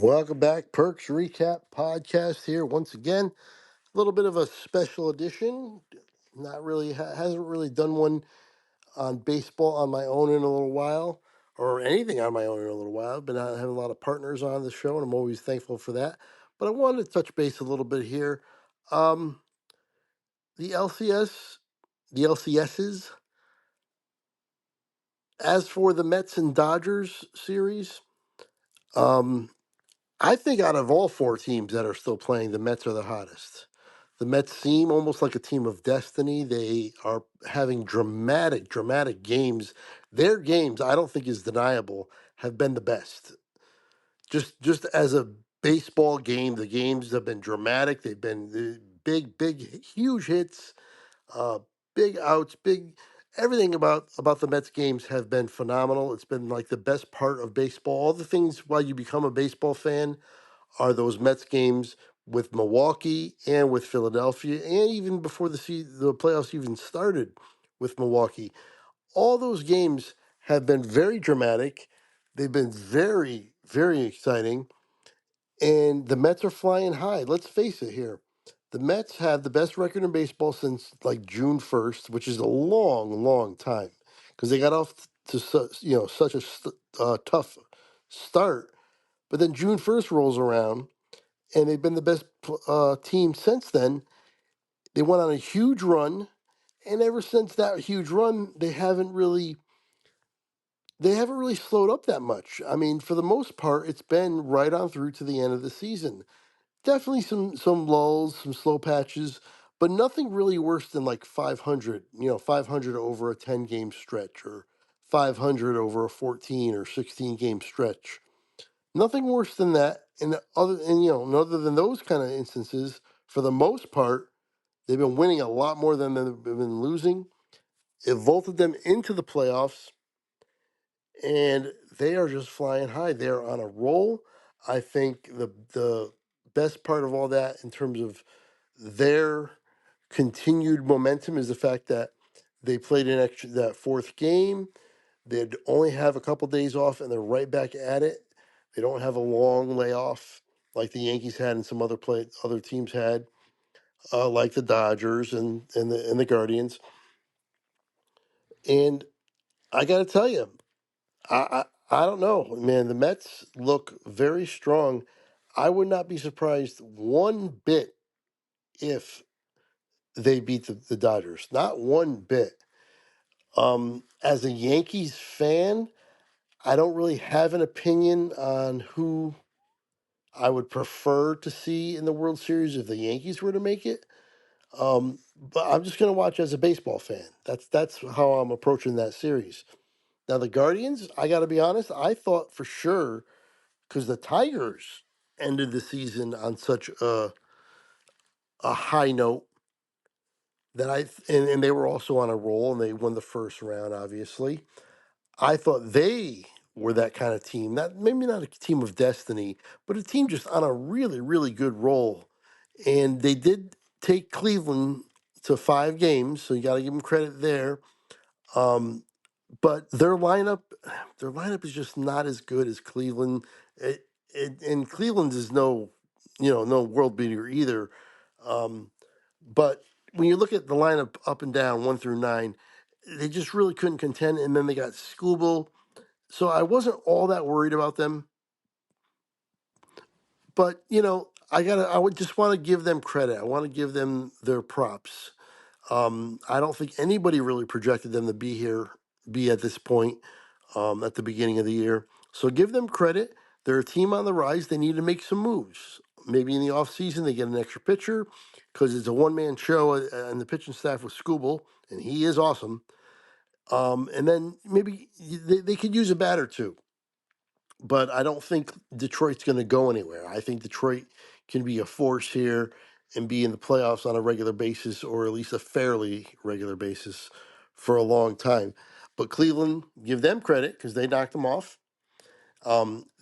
Welcome back, Perks Recap Podcast here once again. A little bit of a special edition. Not really, hasn't really done one on baseball on my own in a little while, or anything on my own in a little while. But I have a lot of partners on the show, and I'm always thankful for that. But I wanted to touch base a little bit here. Um, the LCS, the LCSs. As for the Mets and Dodgers series, um, I think out of all four teams that are still playing, the Mets are the hottest. The Mets seem almost like a team of destiny. They are having dramatic games. Their games, I don't think is deniable, have been the best. Just as a baseball game, the games have been dramatic. They've been big, huge hits, uh, big outs, big everything about the Mets games have been phenomenal. It's been like the best part of baseball. All the things why you become a baseball fan are those Mets games with Milwaukee and with Philadelphia, and even before the playoffs even started with Milwaukee. All those games have been very dramatic. They've been very exciting, and the Mets are flying high. Let's face it here. The Mets have the best record in baseball since like June 1st, which is a long time because they got off to such a tough start. But then June 1st rolls around and they've been the best team since then. They went on a huge run, and ever since that huge run, they haven't really slowed up that much. I mean, for the most part, it's been right on through to the end of the season. Definitely some lulls, some slow patches, but nothing really worse than like 500. 500 over a 10 game stretch, or 500 over a 14 or 16 game stretch. Nothing worse than that. And other than those kind of instances, for the most part, they've been winning a lot more than they've been losing. It vaulted them into the playoffs, and they are just flying high. They're on a roll. I think the best part of all that, in terms of their continued momentum, is the fact that they played an extra that fourth game. They'd only have a couple days off, and they're right back at it. They don't have a long layoff like the Yankees had and some other teams had, like the Dodgers and the Guardians. And I got to tell you, I don't know, man. The Mets look very strong. I would not be surprised one bit if they beat the Dodgers. Not one bit. As a Yankees fan, I don't really have an opinion on who I would prefer to see in the World Series if the Yankees were to make it. But I'm just going to watch as a baseball fan. That's how I'm approaching that series. Now the Guardians, I got to be honest, I thought for sure, because the Tigers ended the season on such a high note, and they were also on a roll, and they won the first round. Obviously, I thought they were that kind of team. Not maybe not a team of destiny, but a team just on a really good roll. And they did take Cleveland to 5 games, so you got to give them credit there. Um, but their lineup is just not as good as Cleveland. And Cleveland is no world beater either. Um, but when you look at the lineup up and down, 1 through 9, they just really couldn't contend. And then they got Scooble, so I wasn't all that worried about them. But I would just want to give them credit. I want to give them their props. I don't think anybody really projected them to be at this point, at the beginning of the year. So give them credit. They're a team on the rise. They need to make some moves. Maybe in the offseason they get an extra pitcher, because it's a one-man show, and the pitching staff with Scooble, and he is awesome. And then maybe they could use a bat or two. But I don't think Detroit's going to go anywhere. I think Detroit can be a force here and be in the playoffs on a regular basis, or at least a fairly regular basis, for a long time. But Cleveland, give them credit because they knocked them off.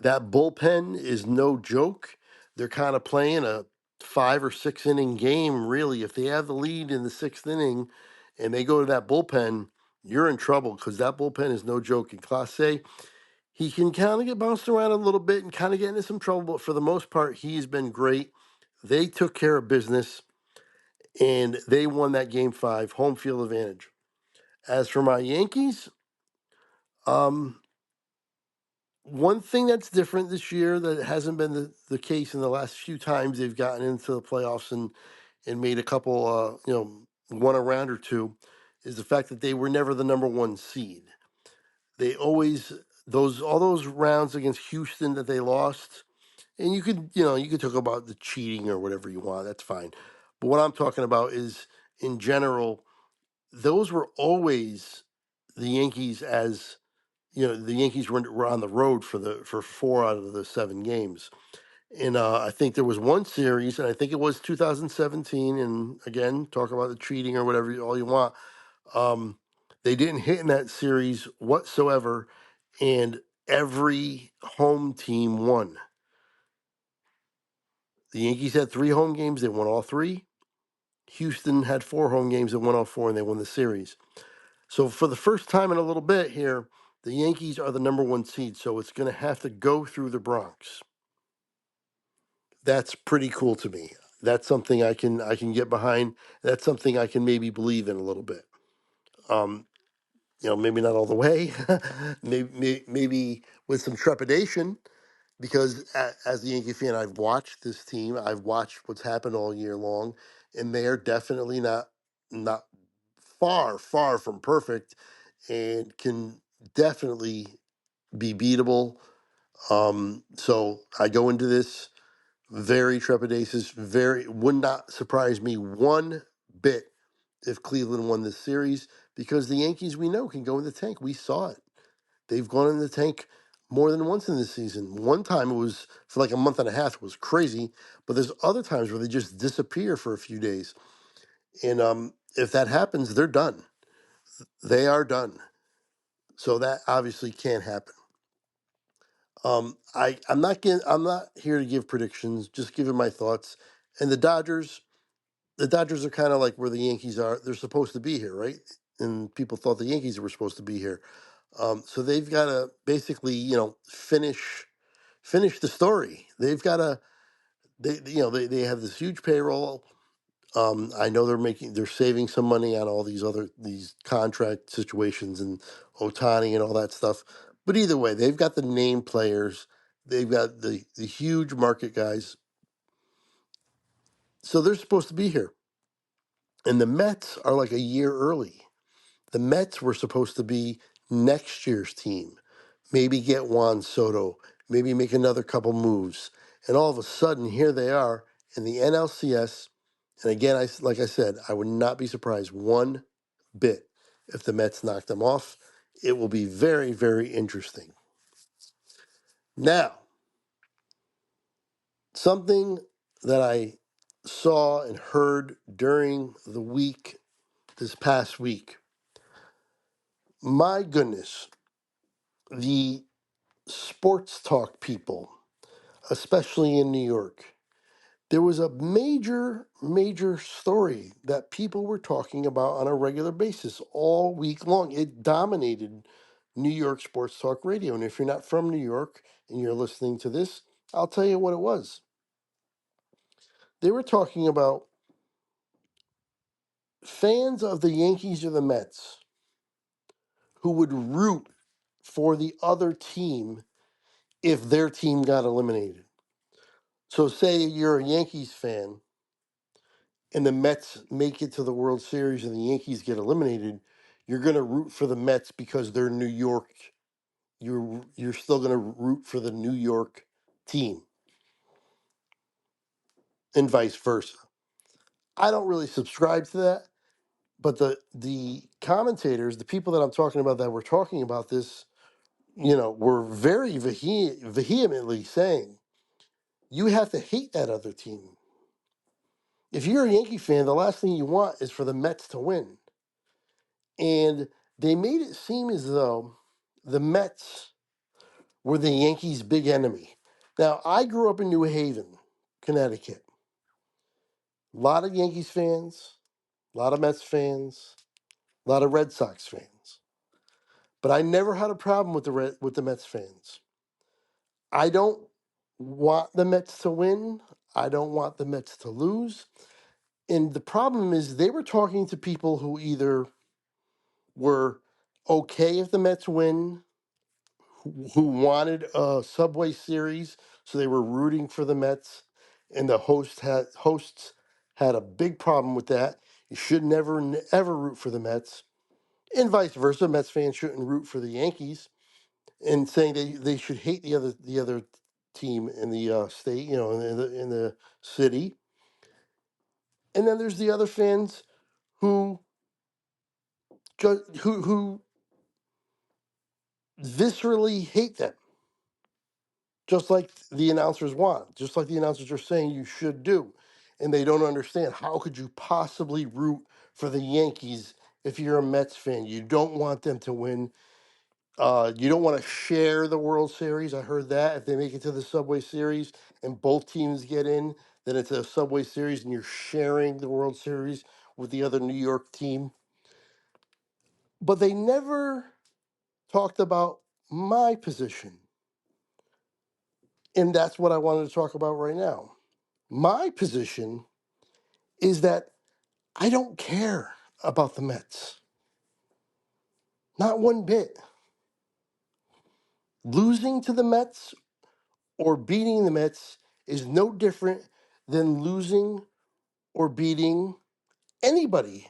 That bullpen is no joke. They're kind of playing a 5 or 6 inning game, really. If they have the lead in the 6th inning and they go to that bullpen, you're in trouble, because that bullpen is no joke. And Clase, He can kind of get bounced around a little bit and kind of get into some trouble, but for the most part, he's been great. They took care of business and they won that game five, home field advantage. As for my Yankees, um, one thing that's different this year that hasn't been the case in the last few times they've gotten into the playoffs and made a couple, won a round or two, is the fact that they were never the number one seed. They always those all those rounds against Houston that they lost, and you could talk about the cheating or whatever you want. That's fine, but what I'm talking about is in general, those were always the Yankees as the Yankees were on the road for 4 out of the 7 games. And I think there was one series, and I think it was 2017. And again, talk about the cheating or whatever all you want. Um, they didn't hit in that series whatsoever, and every home team won. The Yankees had 3 home games; they won all three. Houston had 4 home games and won all four, and they won the series. So for the first time in a little bit here, the Yankees are the number one seed. So it's going to have to go through the Bronx. That's pretty cool to me. That's something I can get behind. That's something I can maybe believe in a little bit. Um, maybe not all the way. maybe with some trepidation, because as a Yankee fan, I've watched this team. I've watched what's happened all year long, and they are definitely not far from perfect, and can definitely be beatable. So I go into this very trepidatious. Very would not surprise me one bit if Cleveland won this series, because the Yankees we know can go in the tank. We saw it. They've gone in the tank more than once in this season. One time it was for like a month and a half. It was crazy, but there's other times where they just disappear for a few days. And if that happens, they're done. They are done. So that obviously can't happen. I'm not here to give predictions, just giving my thoughts. And the Dodgers are kind of like where the Yankees are. They're supposed to be here, right? And people thought the Yankees were supposed to be here. So they've got to basically, finish the story. They have this huge payroll. I know they're saving some money on all these contract situations and Otani and all that stuff. But either way, they've got the name players. They've got the huge market guys. So they're supposed to be here. And the Mets are like a year early. The Mets were supposed to be next year's team. Maybe get Juan Soto, maybe make another couple moves. And all of a sudden, here they are in the NLCS. And again, like I said, I would not be surprised one bit if the Mets knock them off. It will be very, very interesting. Now, something that I saw and heard during the week, this past week. My goodness, the sports talk people, especially in New York, there was a major, major story that people were talking about on a regular basis all week long. It dominated New York sports talk radio. And if you're not from New York and you're listening to this, I'll tell you what it was. They were talking about fans of the Yankees or the Mets who would root for the other team if their team got eliminated. So, say you're a Yankees fan and the Mets make it to the World Series and the Yankees get eliminated, you're going to root for the Mets because they're New York. You're still going to root for the New York team, and vice versa. I don't really subscribe to that, but the commentators, the people that I'm talking about that were talking about this, were very vehemently saying you have to hate that other team. If you're a Yankee fan, the last thing you want is for the Mets to win. And they made it seem as though the Mets were the Yankees' big enemy. Now, I grew up in New Haven, Connecticut. A lot of Yankees fans, a lot of Mets fans, a lot of Red Sox fans. But I never had a problem with with the Mets fans. I don't want the Mets to win. I don't want the Mets to lose. And the problem is they were talking to people who either were okay if the Mets win, who wanted a Subway Series, so they were rooting for the Mets, and the hosts had a big problem with that. You should never ever root for the Mets, and vice versa. Mets fans shouldn't root for the Yankees, and saying they should hate the other team in the state, in the city. And then there's the other fans who who viscerally hate them, just like the announcers want, just like the announcers are saying you should do. And they don't understand, how could you possibly root for the Yankees if you're a Mets fan? You don't want them to win. You don't want to share the World Series. I heard that if they make it to the Subway Series and both teams get in, then it's a Subway Series and you're sharing the World Series with the other New York team. But they never talked about my position. And that's what I wanted to talk about right now. My position is that I don't care about the Mets. Not one bit. Losing to the Mets or beating the Mets is no different than losing or beating anybody.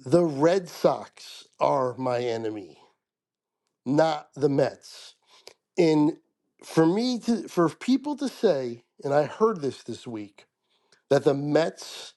The Red Sox are my enemy, not the Mets. And for people to say, and I heard this week, that the Mets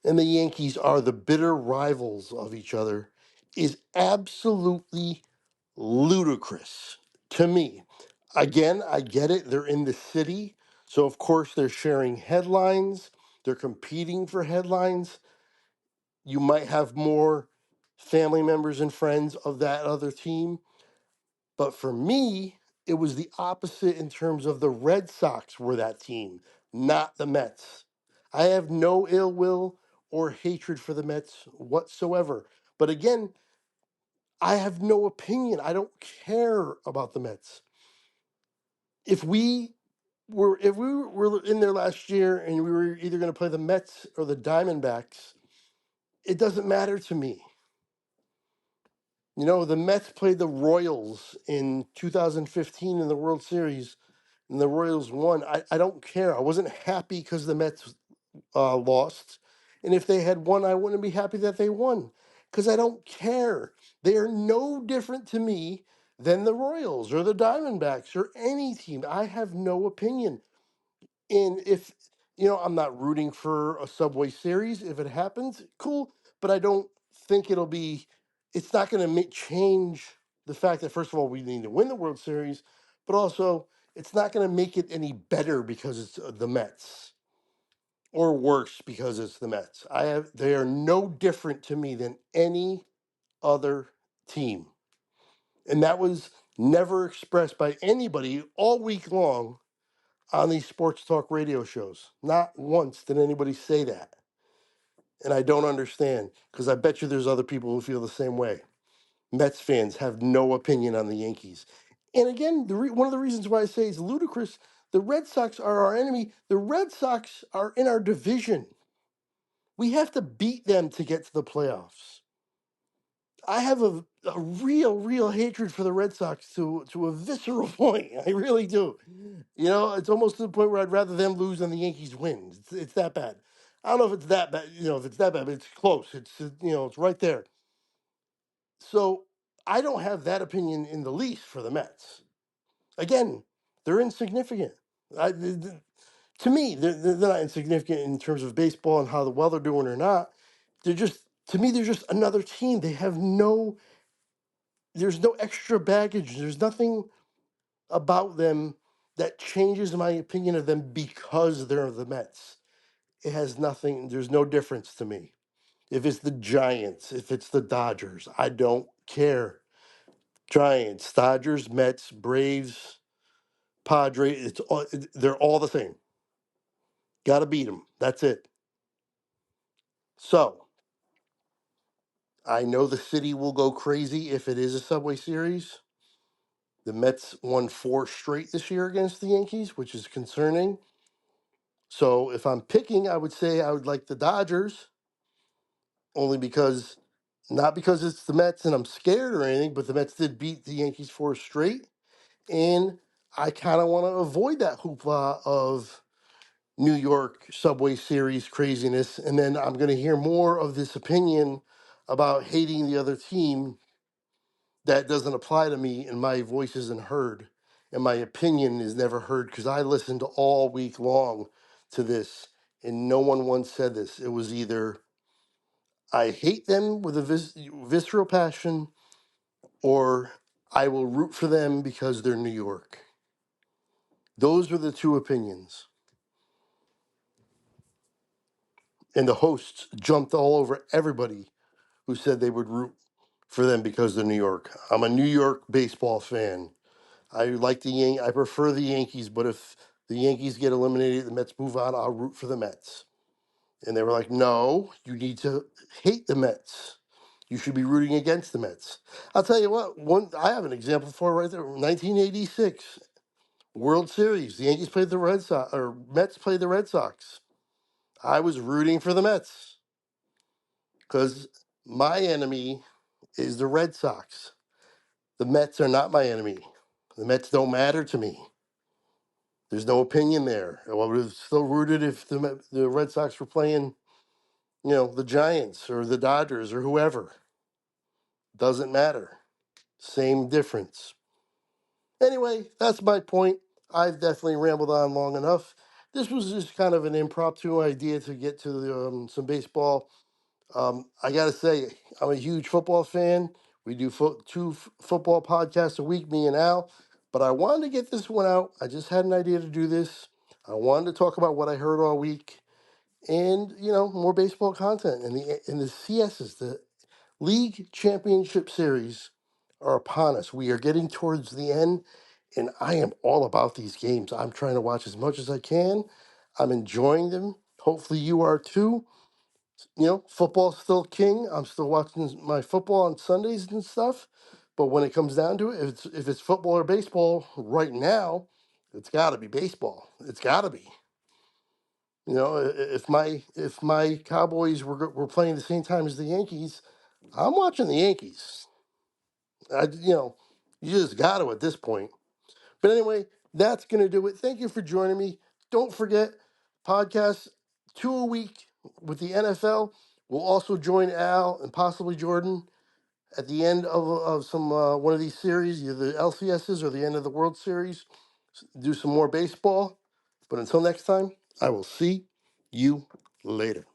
and the Yankees are the bitter rivals of each other is absolutely ludicrous to me. Again, I get it. They're in the city. So, of course, they're sharing headlines. They're competing for headlines. You might have more family members and friends of that other team. But for me, it was the opposite in terms of the Red Sox were that team, not the Mets. I have no ill will or hatred for the Mets whatsoever. But again, I have no opinion. I don't care about the Mets. If we were in there last year and we were either going to play the Mets or the Diamondbacks, it doesn't matter to me. The Mets played the Royals in 2015 in the World Series, and the Royals won. I don't care. I wasn't happy because the Mets lost. And if they had won, I wouldn't be happy that they won because I don't care. They are no different to me than the Royals or the Diamondbacks or any team. I have no opinion. And if, I'm not rooting for a Subway Series. If it happens, cool. But I don't think it's not going to change the fact that, first of all, we need to win the World Series, but also it's not going to make it any better because it's the Mets or worse because it's the Mets. They are no different to me than any other team. And that was never expressed by anybody all week long on these sports talk radio shows. Not once did anybody say that. And I don't understand because I bet you there's other people who feel the same way. Mets fans have no opinion on the Yankees. And again, one of the reasons why I say it's ludicrous, the Red Sox are our enemy. The Red Sox are in our division. We have to beat them to get to the playoffs. I have a real hatred for the Red Sox to a visceral point. I really do. It's almost to the point where I'd rather them lose than the Yankees win. It's that bad. I don't know if it's that bad. If it's that bad, but it's close. It's right there. So I don't have that opinion in the least for the Mets. Again, they're insignificant. To me, they're not insignificant in terms of baseball and how well they're doing or not. To me, they're just another team. There's no extra baggage. There's nothing about them that changes my opinion of them because they're the Mets. It has nothing, there's no difference to me. If it's the Giants, if it's the Dodgers, I don't care. Giants, Dodgers, Mets, Braves, Padres, they're all the same. Got to beat them. That's it. So, I know the city will go crazy if it is a Subway Series. The Mets won 4 straight this year against the Yankees, which is concerning. So if I'm picking, I would say I would like the Dodgers, only because, not because it's the Mets and I'm scared or anything, but the Mets did beat the Yankees 4 straight. And I kind of want to avoid that hoopla of New York Subway Series craziness. And then I'm going to hear more of this opinion about hating the other team that doesn't apply to me, and my voice isn't heard. And my opinion is never heard because I listened all week long to this, and no one once said this. It was either I hate them with a visceral passion, or I will root for them because they're New York. Those were the two opinions. And the hosts jumped all over everybody who said they would root for them because they're New York. I'm a New York baseball fan. I like I prefer the Yankees, but if the Yankees get eliminated, the Mets move on, I'll root for the Mets. And they were like, no, you need to hate the Mets. You should be rooting against the Mets. I'll tell you what, I have an example for it right there. 1986 World Series. The Yankees played the Red Sox, or Mets played the Red Sox. I was rooting for the Mets because my enemy is the Red Sox. The Mets are not my enemy. The Mets don't matter to me. There's no opinion there. I would have still rooted if the Red Sox were playing, the Giants or the Dodgers or whoever. Doesn't matter. Same difference. Anyway, that's my point. I've definitely rambled on long enough. This was just kind of an impromptu idea to get to some baseball. I got to say, I'm a huge football fan. We do two football podcasts a week, me and Al. But I wanted to get this one out. I just had an idea to do this. I wanted to talk about what I heard all week, and more baseball content. And the CSs, the League Championship Series, are upon us. We are getting towards the end, and I am all about these games. I'm trying to watch as much as I can. I'm enjoying them. Hopefully, you are too. Football's still king. I'm still watching my football on Sundays and stuff. But when it comes down to it, if it's football or baseball right now, it's got to be baseball. It's got to be. If my Cowboys were playing the same time as the Yankees, I'm watching the Yankees. You just got to at this point. But anyway, that's going to do it. Thank you for joining me. Don't forget, podcasts 2 a week with the NFL. We'll also join Al and possibly Jordan at the end of some one of these series, either the LCSs or the end of the World Series. Do some more baseball. But until next time, I will see you later.